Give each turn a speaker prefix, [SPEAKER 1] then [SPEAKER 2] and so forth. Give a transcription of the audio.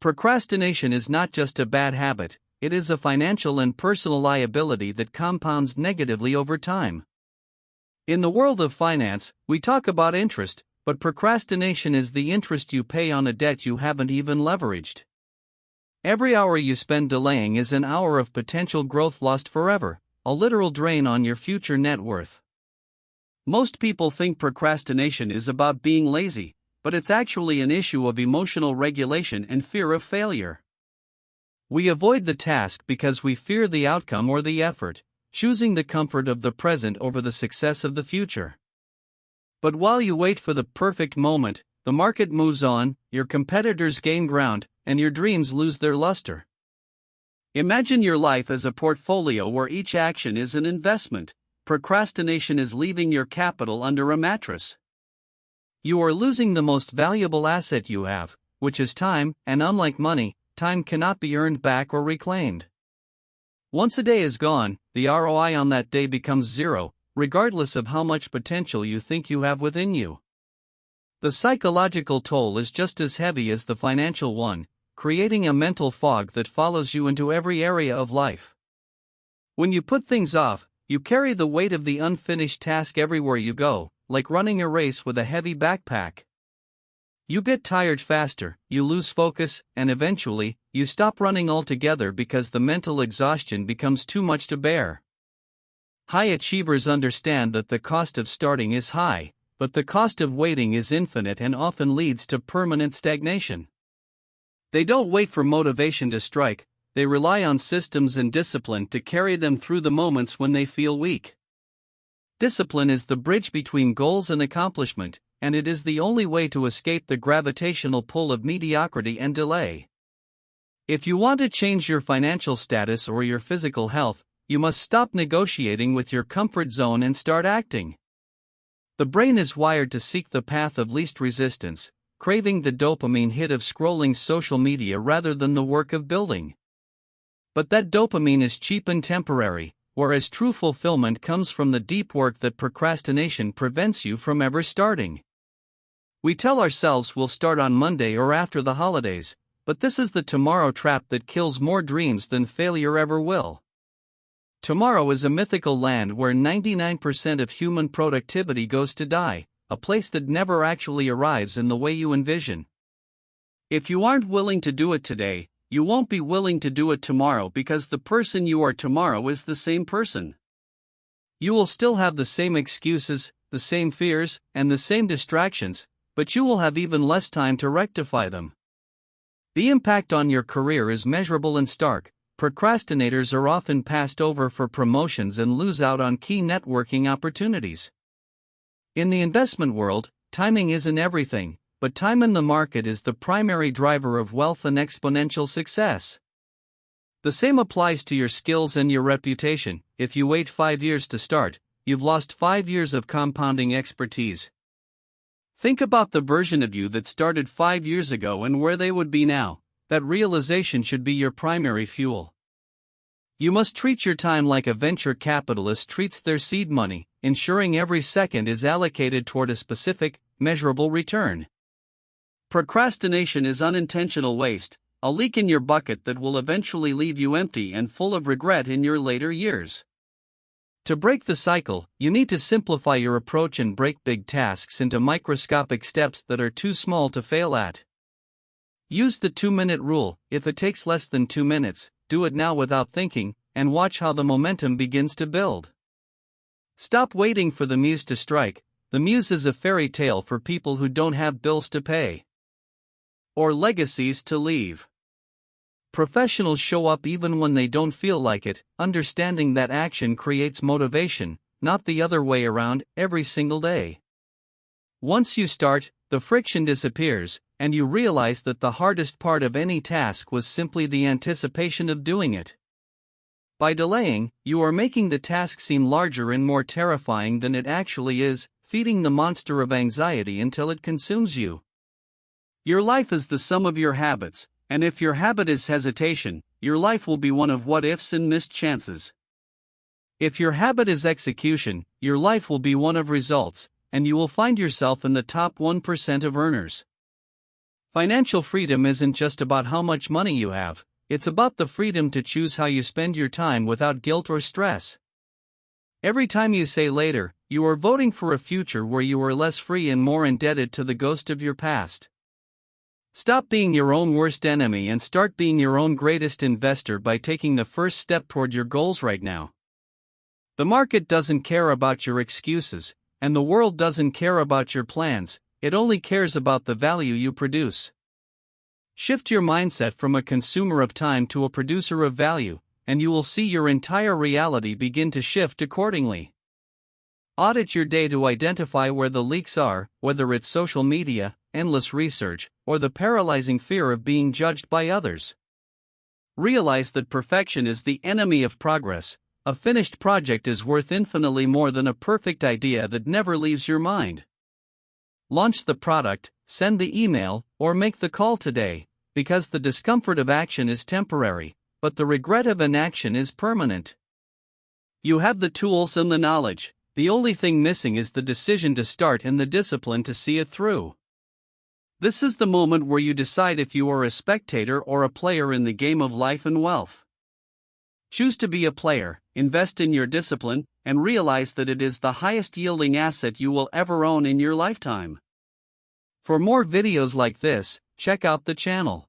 [SPEAKER 1] Procrastination is not just a bad habit, it is a financial and personal liability that compounds negatively over time. In the world of finance, we talk about interest, but procrastination is the interest you pay on a debt you haven't even leveraged. Every hour you spend delaying is an hour of potential growth lost forever, a literal drain on your future net worth. Most people think procrastination is about being lazy, but it's actually an issue of emotional regulation and fear of failure. We avoid the task because we fear the outcome or the effort, choosing the comfort of the present over the success of the future. But while you wait for the perfect moment, the market moves on, your competitors gain ground, and your dreams lose their luster. Imagine your life as a portfolio where each action is an investment. Procrastination is leaving your capital under a mattress. You are losing the most valuable asset you have, which is time, and unlike money, time cannot be earned back or reclaimed. Once a day is gone, the ROI on that day becomes zero, regardless of how much potential you think you have within you. The psychological toll is just as heavy as the financial one, creating a mental fog that follows you into every area of life. When you put things off, you carry the weight of the unfinished task everywhere you go, like running a race with a heavy backpack. You get tired faster, you lose focus, and eventually, you stop running altogether because the mental exhaustion becomes too much to bear. High achievers understand that the cost of starting is high, but the cost of waiting is infinite and often leads to permanent stagnation. They don't wait for motivation to strike, they rely on systems and discipline to carry them through the moments when they feel weak. Discipline is the bridge between goals and accomplishment, and it is the only way to escape the gravitational pull of mediocrity and delay. If you want to change your financial status or your physical health, you must stop negotiating with your comfort zone and start acting. The brain is wired to seek the path of least resistance, craving the dopamine hit of scrolling social media rather than the work of building. But that dopamine is cheap and temporary, whereas true fulfillment comes from the deep work that procrastination prevents you from ever starting. We tell ourselves we'll start on Monday or after the holidays, but this is the tomorrow trap that kills more dreams than failure ever will. Tomorrow is a mythical land where 99% of human productivity goes to die, a place that never actually arrives in the way you envision. If you aren't willing to do it today, you won't be willing to do it tomorrow because the person you are tomorrow is the same person. You will still have the same excuses, the same fears, and the same distractions, but you will have even less time to rectify them. The impact on your career is measurable and stark. Procrastinators are often passed over for promotions and lose out on key networking opportunities. In the investment world, timing isn't everything, but time in the market is the primary driver of wealth and exponential success. The same applies to your skills and your reputation. If you wait 5 years to start, you've lost 5 years of compounding expertise. Think about the version of you that started 5 years ago and where they would be now. That realization should be your primary fuel. You must treat your time like a venture capitalist treats their seed money, ensuring every second is allocated toward a specific, measurable return. Procrastination is unintentional waste, a leak in your bucket that will eventually leave you empty and full of regret in your later years. To break the cycle, you need to simplify your approach and break big tasks into microscopic steps that are too small to fail at. Use the 2-minute rule. If it takes less than 2 minutes, do it now without thinking, and watch how the momentum begins to build. Stop waiting for the muse to strike. The muse is a fairy tale for people who don't have bills to pay or legacies to leave. Professionals show up even when they don't feel like it, understanding that action creates motivation, not the other way around, every single day. Once you start, the friction disappears, and you realize that the hardest part of any task was simply the anticipation of doing it. By delaying, you are making the task seem larger and more terrifying than it actually is, feeding the monster of anxiety until it consumes you. Your life is the sum of your habits, and if your habit is hesitation, your life will be one of what-ifs and missed chances. If your habit is execution, your life will be one of results, and you will find yourself in the top 1% of earners. Financial freedom isn't just about how much money you have, it's about the freedom to choose how you spend your time without guilt or stress. Every time you say later, you are voting for a future where you are less free and more indebted to the ghost of your past. Stop being your own worst enemy and start being your own greatest investor by taking the first step toward your goals right now. The market doesn't care about your excuses, and the world doesn't care about your plans, it only cares about the value you produce. Shift your mindset from a consumer of time to a producer of value, and you will see your entire reality begin to shift accordingly. Audit your day to identify where the leaks are, whether it's social media, endless research, or the paralyzing fear of being judged by others. Realize that perfection is the enemy of progress. A finished project is worth infinitely more than a perfect idea that never leaves your mind. Launch the product, send the email, or make the call today, because the discomfort of action is temporary, but the regret of inaction is permanent. You have the tools and the knowledge, the only thing missing is the decision to start and the discipline to see it through. This is the moment where you decide if you are a spectator or a player in the game of life and wealth. Choose to be a player, invest in your discipline, and realize that it is the highest yielding asset you will ever own in your lifetime. For more videos like this, check out the channel.